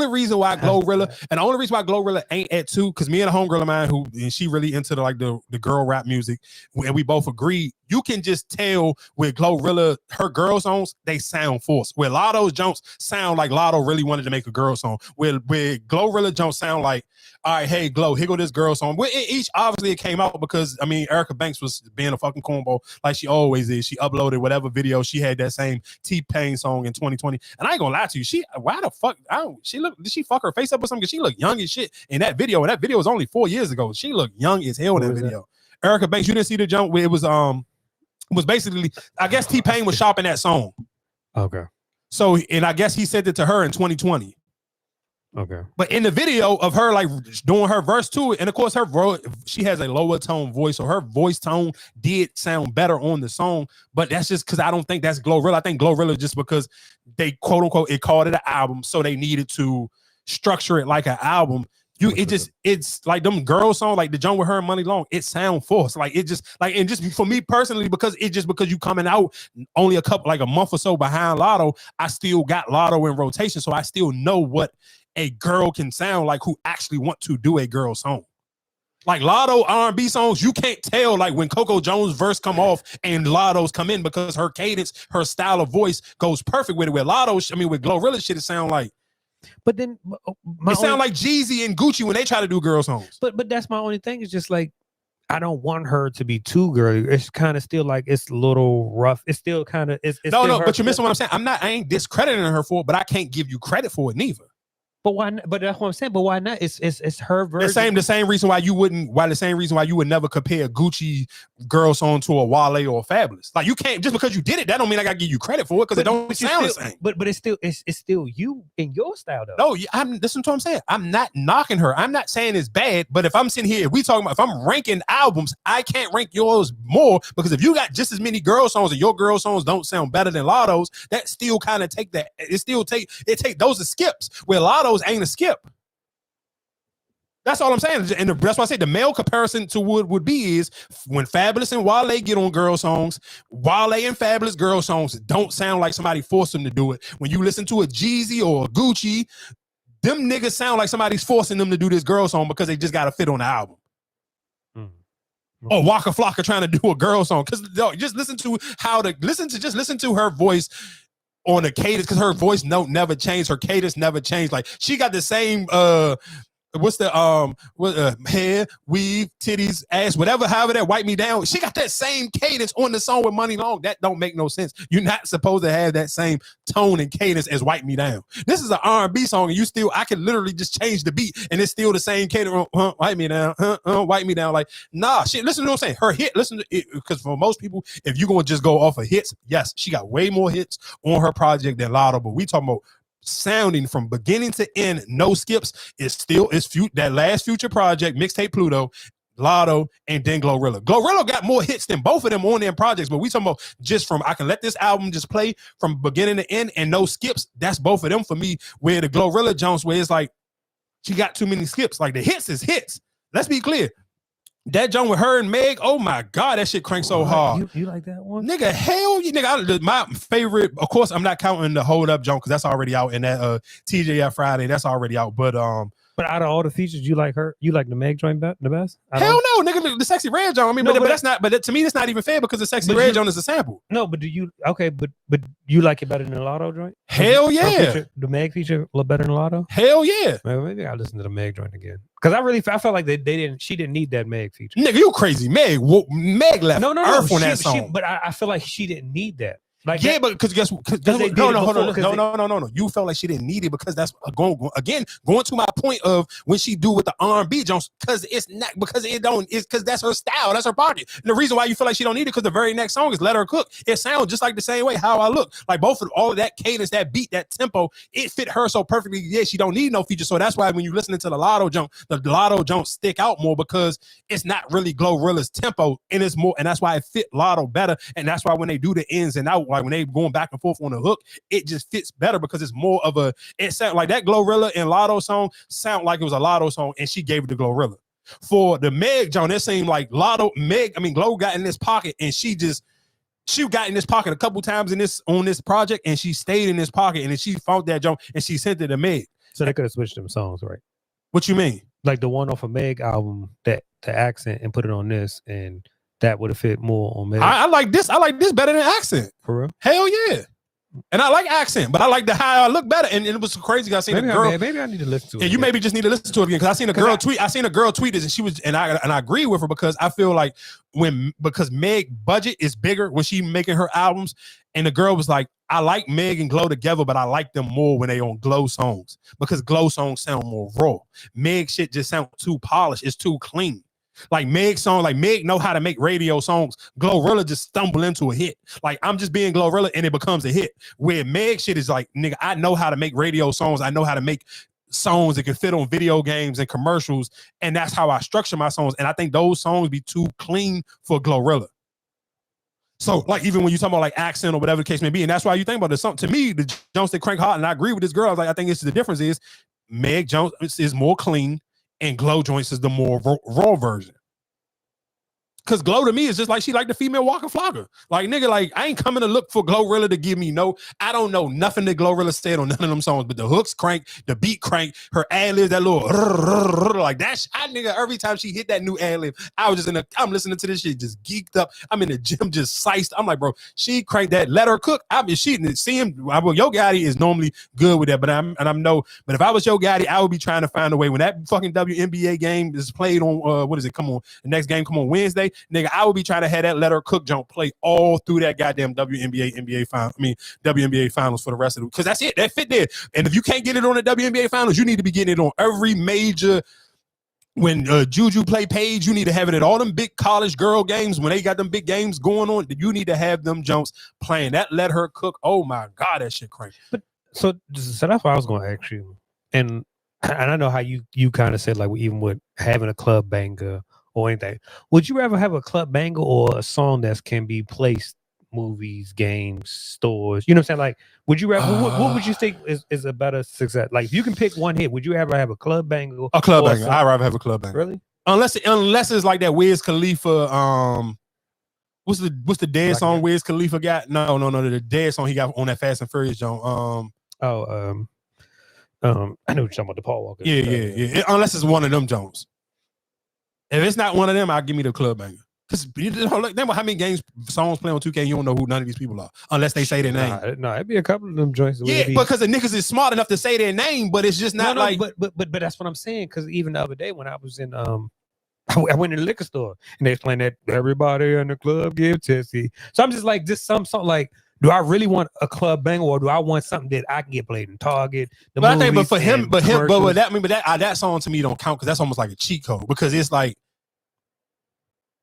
only reason why GloRilla ain't at 2, because me and a homegirl of mine and she really into the girl rap music, and we both agree, you can just tell with GloRilla, her girl songs, they sound forced. Where Lotto's Jones sound like Lotto really wanted to make a girl song. Where GloRilla Jones sound like, all right, hey, Glo, here go this girl song. Each obviously it came out because, I mean, Erica Banks was being a fucking cornball like she always is. She uploaded whatever video. She had that same T-Pain song in 2020. And I ain't gonna lie to you, why the fuck, did she fuck her face up or something? Because she looked young as shit in that video. And that video was only 4 years ago. She looked young as hell in that video. Erica Banks, you didn't see the jump where it was basically, I guess T-Pain was shopping that song. Okay. So, and I guess he sent it to her in 2020. Okay. But in the video of her like doing her verse to it, and of course she has a lower tone voice, so her voice tone did sound better on the song. But that's just because I don't think that's GloRilla. I think GloRilla just because they quote unquote called it an album, so they needed to structure it like an album. It's like them girl songs, like the joint with her and Money Long, it sound forced. Like it just like, and just for me personally, because you coming out only a month or so behind Lotto, I still got Lotto in rotation, so I still know what a girl can sound like who actually want to do a girl song. Like Lotto R&B songs, you can't tell like when Coco Jones' verse come off and Lotto's come in, because her cadence, her style of voice goes perfect with it. With Lotto, I mean, with GloRilla shit, it sound like. But then it sound like Jeezy and Gucci when they try to do girl songs. But that's my only thing. Is just like, I don't want her to be too girly. It's kind of still like, it's a little rough. It's still kind of no. But you're missing what I'm saying. I ain't discrediting her for it, but I can't give you credit for it neither. But why? But that's what I'm saying. But why not? It's her version. The same reason why you would never compare Gucci girl song to a Wale or a Fabulous. Like you can't, just because you did it, that don't mean I gotta give you credit for it, because it don't sound the same. But it's still you in your style though. No, this is what I'm saying. I'm not knocking her. I'm not saying it's bad. But if I'm sitting here, if I'm ranking albums, I can't rank yours more, because if you got just as many girl songs and your girl songs don't sound better than Lotto's, that still kind of take that. Those are skips where Lotto's ain't a skip. That's all I'm saying. And that's why I say the male comparison to what would be is when Fabulous and Wale get on girl songs, Wale and Fabulous girl songs don't sound like somebody forced them to do it. When you listen to a Jeezy or a Gucci, them niggas sound like somebody's forcing them to do this girl song because they just got to fit on the album. Or Waka Flocka trying to do a girl song. Because just listen to her voice on the cadence, because her voice note never changed, her cadence never changed. Like she got the same hair, weave, titties, ass, however that Wipe Me Down. She got that same cadence on the song with Money Long. That don't make no sense. You're not supposed to have that same tone and cadence as Wipe Me Down. This is an R&B song, and I can literally just change the beat and it's still the same cadence. Wipe me down, wipe me down. Like, nah, shit. Listen to what I'm saying. Her hit, listen to it, because for most people, if you're gonna just go off of hits, yes, she got way more hits on her project than Lotto, but we talking about sounding from beginning to end, no skips. It's that last Future project, Mixtape Pluto, Lotto, and then GloRilla. GloRilla got more hits than both of them on their projects, but we talking about just from, I can let this album just play from beginning to end and no skips. That's both of them for me. Where the GloRilla Jones, where it's like she got too many skips. Like the hits is hits. Let's be clear. That joint with her and Meg, oh my God, that shit cranks so hard. You like that one? Nigga, hell yeah, nigga. My favorite, of course, I'm not counting the Hold Up joint, because that's already out, in that TJF Friday, that's already out. But out of all the features, you like the Meg joint the best? Hell no, nigga, the Sexy Red joint. I mean, no, but that's not, but to me, that's not even fair, because the Sexy Red joint is a sample. No, but but you like it better than the Lotto joint? Hell yeah. The Meg feature a little better than Lotto? Hell yeah. Maybe I'll listen to the Meg joint again. Because I felt like she didn't need that Meg feature. Nigga, you crazy. Meg left Earth on that song. But I feel like she didn't need that. Like yeah, but because guess what? No. You felt like she didn't need it because that's going to my point of when she do with the R&B Jones, because it's not because that's her style, that's her pocket. And the reason why you feel like she don't need it because the very next song is Let Her Cook. It sounds just like the same way How I Look. Like all of that cadence, that beat, that tempo, it fit her so perfectly. Yeah, she don't need no feature. So that's why when you listening to the Lotto Jones stick out more, because it's not really GloRilla's tempo, and it's more, and that's why it fit Lotto better. And that's why when they do the ins and out, like when they going back and forth on the hook, it just fits better because it's more of it sound like that GloRilla and Lotto song sound like it was a Lotto song, and she gave it to GloRilla. For the Meg John, it seemed like Glo got in this pocket, and she got in this pocket a couple times on this project, and she stayed in this pocket, and then she found that John and she sent it to Meg. So they could have switched them songs, right? What you mean? Like the one off of Meg album, that the accent, and put it on this, and that would have fit more on Meg. I like this. I like this better than accent. For real? Hell yeah. And I like accent, but I like the how I look better. And it was crazy. I seen a girl. Maybe I need to listen to it. And you maybe just need to listen to it again because I seen a girl tweet. I seen a girl tweet this, and she was, and I agree with her because I feel like because Meg budget is bigger when she making her albums, and the girl was like, I like Meg and Glow together, but I like them more when they on Glow songs because Glow songs sound more raw. Meg shit just sound too polished. It's too clean. Like Meg song, like Meg know how to make radio songs. GloRilla just stumble into a hit. Like I'm just being GloRilla and it becomes a hit. Where Meg shit is like, nigga, I know how to make radio songs. I know how to make songs that can fit on video games and commercials. And that's how I structure my songs. And I think those songs be too clean for GloRilla. So like even when you talk about like accent or whatever the case may be, and that's why you think about this song. To me, the Jones that crank hard, and I agree with this girl. I was like, I think it's the difference is Meg Jones is more clean. And Glow joints is the more raw version. Cause Glow to me is just like she like the female Waka Flocka. Like nigga, like I ain't coming to look for GloRilla to give me no. I don't know nothing that GloRilla said on none of them songs, but the hooks crank, the beat crank, her ad lib, that little like that. I nigga, every time she hit that new ad lib, I was just I'm listening to this shit just geeked up. I'm in the gym just sliced. I'm like, bro, she cranked that. Let her cook. I mean, she see him. Yo Gotti is normally good with that, but but if I was Yo Gotti, I would be trying to find a way when that fucking WNBA game is played on what is it? Come on, the next game come on Wednesday. Nigga, I would be trying to have that Let Her Cook jump play all through that goddamn WNBA finals for the rest of it. Because that's it. That fit there. And if you can't get it on the WNBA finals, you need to be getting it on every major. When Juju play Paige, you need to have it at all them big college girl games. When they got them big games going on, you need to have them jumps playing. That Let Her Cook. Oh my God, that shit crazy. But so that's what I was going to ask you. And I know how you kind of said like even with having a club banger or anything. Would you rather have a club banger or a song that can be placed movies, games, stores? You know what I'm saying? Like, would you rather? What would you think is a better success? Like, if you can pick one hit, would you ever have a club banger? A club banger. I'd rather have a club banger. Really? Unless it's like that Wiz Khalifa. What's the dead song Wiz Khalifa got? No, the dead song he got on that Fast and Furious joint. I know what you're talking about, the Paul Walker. Yeah. Unless it's one of them joints. If it's not one of them, I'll give me the club banger. Because you know, like, how many games songs play on 2K, you don't know who none of these people are unless they say their name. No, it'd be a couple of them joints. Yeah, because the niggas is smart enough to say their name, but it's just not like. But that's what I'm saying. Because even the other day when I was in I went in the liquor store and they was playing that everybody in the club give Tessie. So I'm just like, something like, do I really want a club banger or do I want something that I can get played in Target? But I think, but that song to me don't count because that's almost like a cheat code because it's like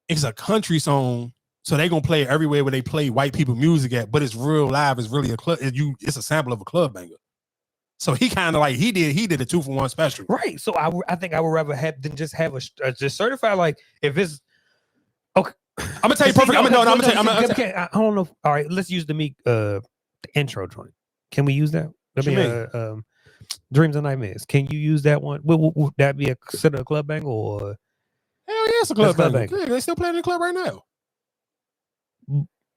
it's a country song, so they gonna play it everywhere where they play white people music at, but it's real live. It's really a club. It's a sample of a club banger. So he kind of like he did a 2-for-1 special, right? So I think I would rather have than just have a just certified like if it's okay. I'm gonna tell you perfect. I don't know. All right, let's use the intro joint. Can we use that? Dreams and Nightmares. Can you use that one? Would that be considered a club banger or? Hell yeah, it's a club banger. Yeah, they still playing in the club right now.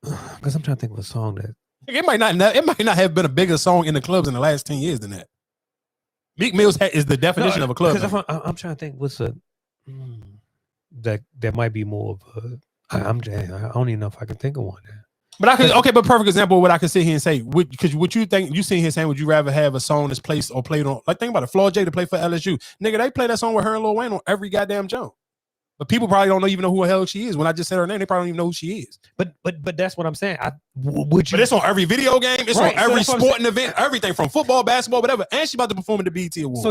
Because I'm trying to think of a song that it might not have been a bigger song in the clubs in the last 10 years than that. Meek Mill's is the definition of a club. I'm trying to think what's that might be more of a. I don't even know if I can think of one. But but perfect example of what I can sit here and say. Because what you think you sitting here saying, would you rather have a song that's placed or played on? Like think about it, Floyd J to play for LSU, nigga. They play that song with her and Lil Wayne on every goddamn jump. But people probably don't even know who the hell she is. When I just said her name, they probably don't even know who she is. But that's what I'm saying. But it's on every video game. It's right. On every sporting event. Everything from football, basketball, whatever. And she about to perform at the BET Awards.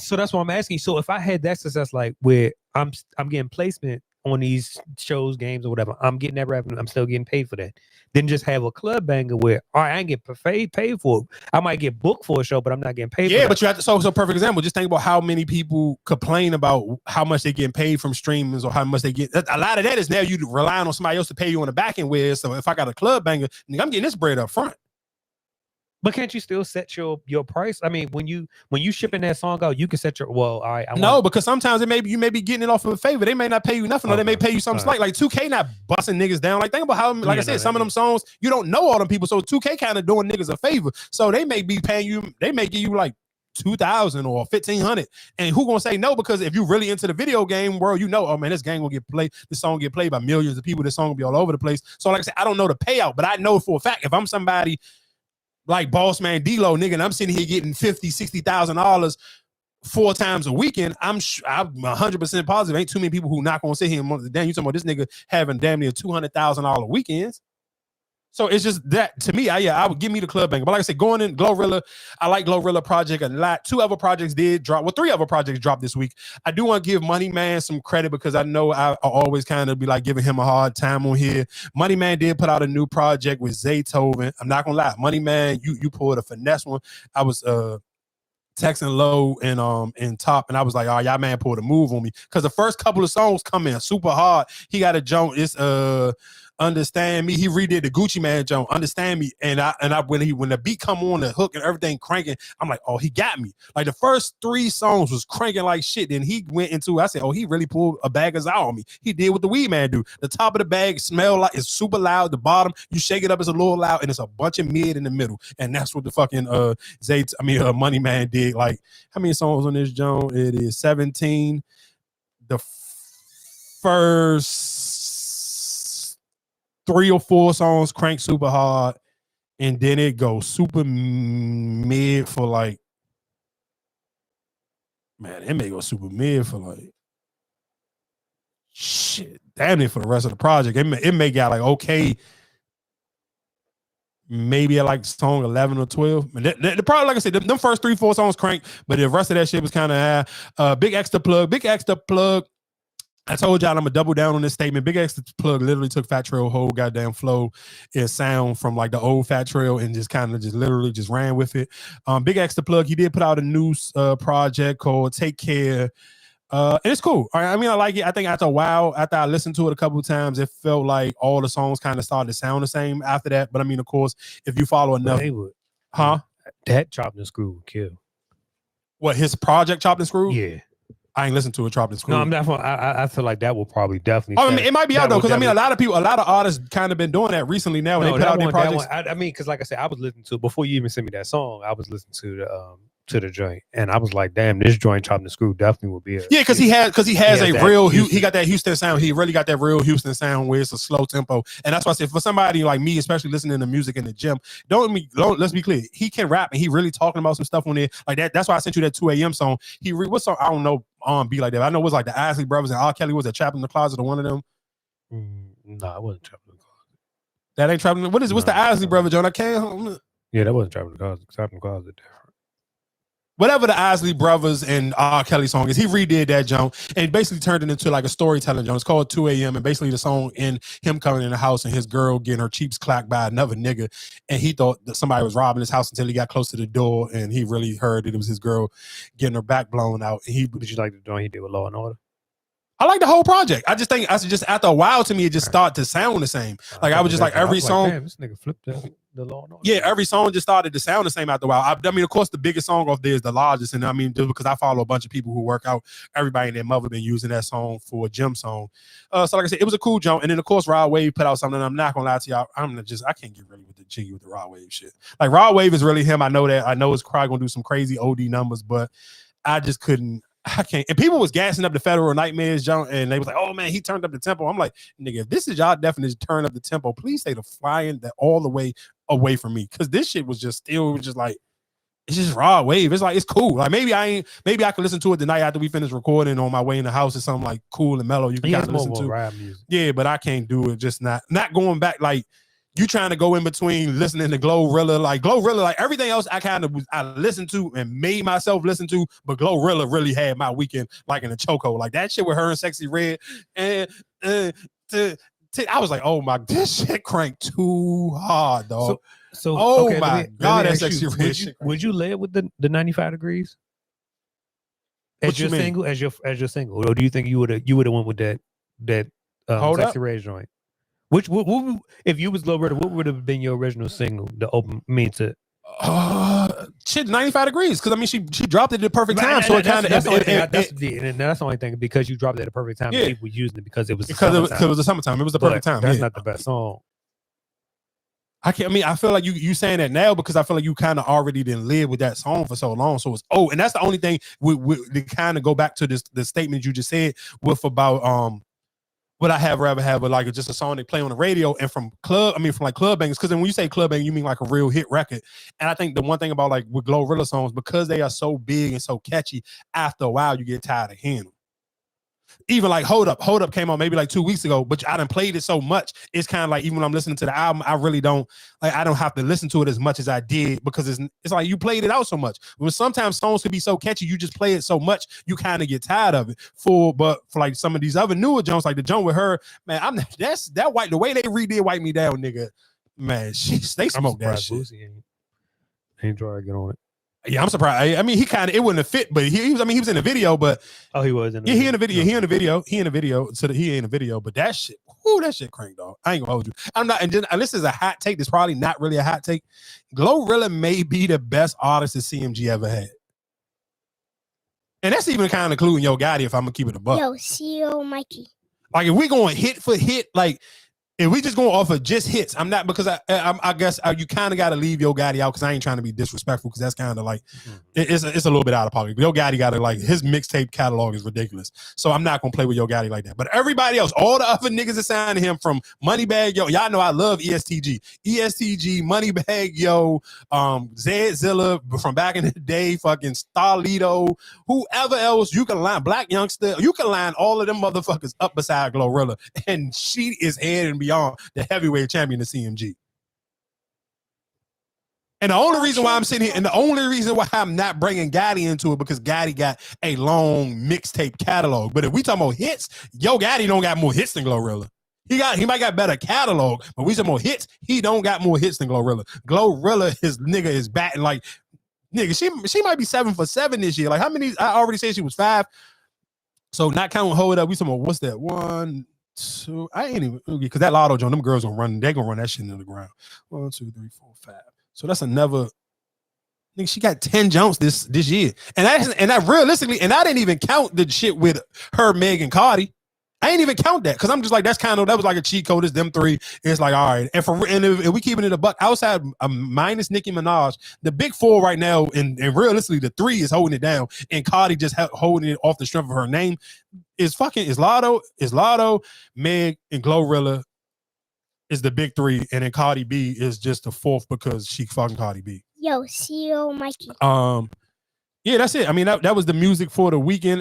So that's what I'm asking. So if I had that success, like where I'm getting placement on these shows, games, or whatever, I'm getting that revenue. I'm still getting paid for that. Then just have a club banger where I ain't get paid for it. I might get booked for a show, but I'm not getting paid. Yeah, but you have to. So perfect example. Just think about how many people complain about how much they getting paid from streamers or how much they get. A lot of that is now you relying on somebody else to pay you on the back end with. So if I got a club banger, I'm getting this bread up front. But can't you still set your price? I mean, when you shipping that song out, you can set your all right. Because sometimes you may be getting it off of a favor. They may not pay you nothing, or they may pay you something slight. Like 2K not busting niggas down. Like think about how, like I said, some of them songs you don't know all them people. So 2K kind of doing niggas a favor. So they may be paying you. They may give you like $2,000 or $1,500. And who gonna say no? Because if you really into the video game world, you know, oh man, this game will get played. This song get played by millions of people. This song will be all over the place. So like I said, I don't know the payout, but I know for a fact if I'm somebody like Boss Man D-Lo, nigga, and I'm sitting here getting $50,000, $60,000 4 times a weekend, I'm 100% positive. Ain't too many people who not gonna sit here and damn, you talking about this nigga having damn near $200,000 weekends. So it's just that to me, I would give me the club banger. But like I said, going in GloRilla, I like GloRilla project a lot. 2 other projects did drop. Well, 3 other projects dropped this week. I do want to give Money Man some credit because I know I always kind of be like giving him a hard time on here. Money Man did put out a new project with Zaytoven. I'm not gonna lie, Money Man, you pulled a finesse one. I was texting Low and Top, and I was like, oh, y'all man pulled a move on me. Because the first couple of songs come in super hard. He got a joint, it's Understand Me. He redid the Gucci Man joint, Understand Me. And I when the beat come on, the hook and everything cranking, I'm like, oh, he got me. Like the first 3 songs was cranking like shit. Then he went into, I said, oh, he really pulled a bag of Zao on me. He did what the weed man do. The top of the bag smell like it's super loud. The bottom, you shake it up, it's a little loud, and it's a bunch of mid in the middle. And that's what the fucking Money Man did. Like, how many songs on this joint? It is 17. The first 3 or 4 songs crank super hard, and then it goes super mid for like, man, it may go super mid for like shit, damn it, for the rest of the project. It may got like okay, maybe at like song 11 or 12. The probably, like I said, them first 3, 4 songs crank, but the rest of that shit was kind of big extra plug. I told y'all I'm gonna double down on this statement. Big Extra Plug literally took Fat Trail whole goddamn flow and sound from like the old Fat Trail and just kind of just literally just ran with it. Big Extra Plug, he did put out a new project called Take Care. And it's cool. I mean, I like it. I think after a while, after I listened to it a couple of times, it felt like all the songs kind of started to sound the same after that. But I mean, of course, if you follow enough, that Chopped and Screwed would kill. What, his project Chopped and Screwed? Yeah. I ain't listened to it, Chopped and Screwed. No, I'm definitely. I feel like that will probably definitely. I mean, it might be out though, because I mean, a lot of artists kind of been doing that recently now. When they put out their projects. I mean, because like I said, I was listening to before you even sent me that song. I was listening to the joint, and I was like, damn, this joint Chopped and Screwed definitely will be. Because he has a real. He got that Houston sound. He really got that real Houston sound where it's a slow tempo, and that's why I said for somebody like me, especially listening to music in the gym, let's be clear, he can rap and he really talking about some stuff on there like that. That's why I sent you that 2 a.m. song. What song? I don't know. Be like that. I know it was like the Isley Brothers and R. Kelly. Was that Trapped in the Closet or one of them? No, I wasn't Trapped in the Closet. That ain't Trapped in the Closet. What's the Isley Brothers, John? I can't. Yeah, that wasn't Trapped in the Closet. Trapped in the Closet different. Whatever the Isley Brothers and R. Kelly song is, he redid that joint and basically turned it into like a storytelling joint. It's called 2 a.m. and basically the song in him coming in the house and his girl getting her cheeks clacked by another nigga, and he thought that somebody was robbing his house until he got close to the door and he really heard that it was his girl getting her back blown out. And did you like the joint he did with Law and Order? I like the whole project. I just think after a while to me it just started to sound the same. Like I was just like every song. Damn, this nigga flipped the Law and Order. Yeah, every song just started to sound the same after a while. I mean, of course, the biggest song off there is The Largest, and I mean, just because I follow a bunch of people who work out, everybody and their mother been using that song for a gym song. So like I said, it was a cool jump. And then of course, Rod Wave put out something. I'm not gonna lie to y'all. I can't get really with the jiggy with the Rod Wave shit. Like Rod Wave is really him. I know that. I know it's probably gonna do some crazy OD numbers, but I just couldn't. I can't. And people was gassing up the Federal Nightmares jump, and they was like, "Oh man, he turned up the tempo." I'm like, "Nigga, if this is y'all definition turn up the tempo, please stay the flying that all the way away from me." Because this shit was just like, it's just Raw Wave. It's like it's cool. Like maybe I could listen to it the night after we finish recording on my way in the house or something like cool and mellow. You can kind of listen to rap music. Yeah, but I can't do it. Just not going back like. You trying to go in between listening to GloRilla, like everything else I listened to and made myself listen to, but GloRilla really had my weekend like in a chokehold. Like that shit with her and Sexyy Red. And I was like, oh my, this shit cranked too hard, dog. So oh my God, that Sexyy Red shit. Would you lay it with the 95 degrees? As your single, as your single, or do you think you would have went with that Sexyy Red joint? Which if you was GloRilla, what would have been your original single? The open shit 95 degrees because I mean she dropped it at the perfect time, so it kind of that's the only thing because you dropped it at the perfect time. Yeah. People were using it because it was the summertime. It was the summertime. It was the perfect time. That's not the best song. I can't. I mean, I feel like you saying that now because I feel like you kind of already didn't live with that song for so long. So it's and that's the only thing we kind of go back to the statement you just said with about would I have rather have like just a song they play on the radio and from like club bangers, because then when you say club bang, you mean like a real hit record. And I think the one thing about like with GloRilla songs, because they are so big and so catchy, after a while you get tired of hearing them. Even like Hold Up came out maybe like 2 weeks ago, but I done played it so much. It's kind of like, even when I'm listening to the album, I really don't I don't have to listen to it as much as I did, because it's like you played it out so much. When sometimes songs can be so catchy, you just play it so much, you kind of get tired of it. But for like some of these other newer Jones, like the Joan with her, man, the way they redid Wipe Me Down, nigga, man, they smoked that shit. Ain't trying to get on it. Yeah, I'm surprised. I mean, it wouldn't have fit, but he was in the video, but he was in the video. He in the video. He in the video. So he ain't in the video, but that shit, that shit cranked, dog. I ain't gonna hold you. I'm not, and this is a hot take. That's probably not really a hot take. GloRilla may be the best artist that CMG ever had. And that's even kind of including Yo Gotti, if I'm gonna keep it a buck. Yo, CEO Mikey. Like if we going hit for hit, like if we just going off of just hits, I'm not, because I guess you kind of got to leave Yo Gotti out, because I ain't trying to be disrespectful, because that's kind of like it's a little bit out of pocket. Yo Gotti got to, like, his mixtape catalog is ridiculous, so I'm not gonna play with Yo Gotti like that. But everybody else, all the other niggas that signed to him, from Moneybag Yo, y'all know I love ESTG, Moneybag Yo, Zedzilla from back in the day, fucking Starlito, whoever else you can line, Black Youngster, you can line all of them motherfuckers up beside GloRilla, and she is head and beyond the heavyweight champion of CMG. And the only reason why I'm sitting here, and the only reason why I'm not bringing Gotti into it, because Gotti got a long mixtape catalog. But if we talking about hits, Yo Gotti don't got more hits than GloRilla. He might got better catalog, but we talking about hits, he don't got more hits than GloRilla. GloRilla, his nigga is batting like, nigga, she might be 7 for 7 this year. Like, how many? I already said she was 5. So not counting Hold Up, we talking about, what's that? 1, 2, I ain't even, because that Lotto Joint, them girls they're gonna run that shit into the ground. 1, 2, 3, 4, 5. So that's another, nigga, she got 10 jumps this year. And that realistically, and I didn't even count the shit with her, Meg, and Cardi. I ain't even count that, because I'm just like, that was like a cheat code. It's them 3. It's like, all right. And if we keeping it a buck, outside minus Nicki Minaj, the big 4 right now, and realistically, the 3 is holding it down, and Cardi just holding it off the strength of her name. Is Lotto, Meg, and GloRilla is the big 3, and then Cardi B is just the 4th because she fucking Cardi B. Yo, CEO Mikey. Yeah, that's it. I mean, that was the music for the weekend.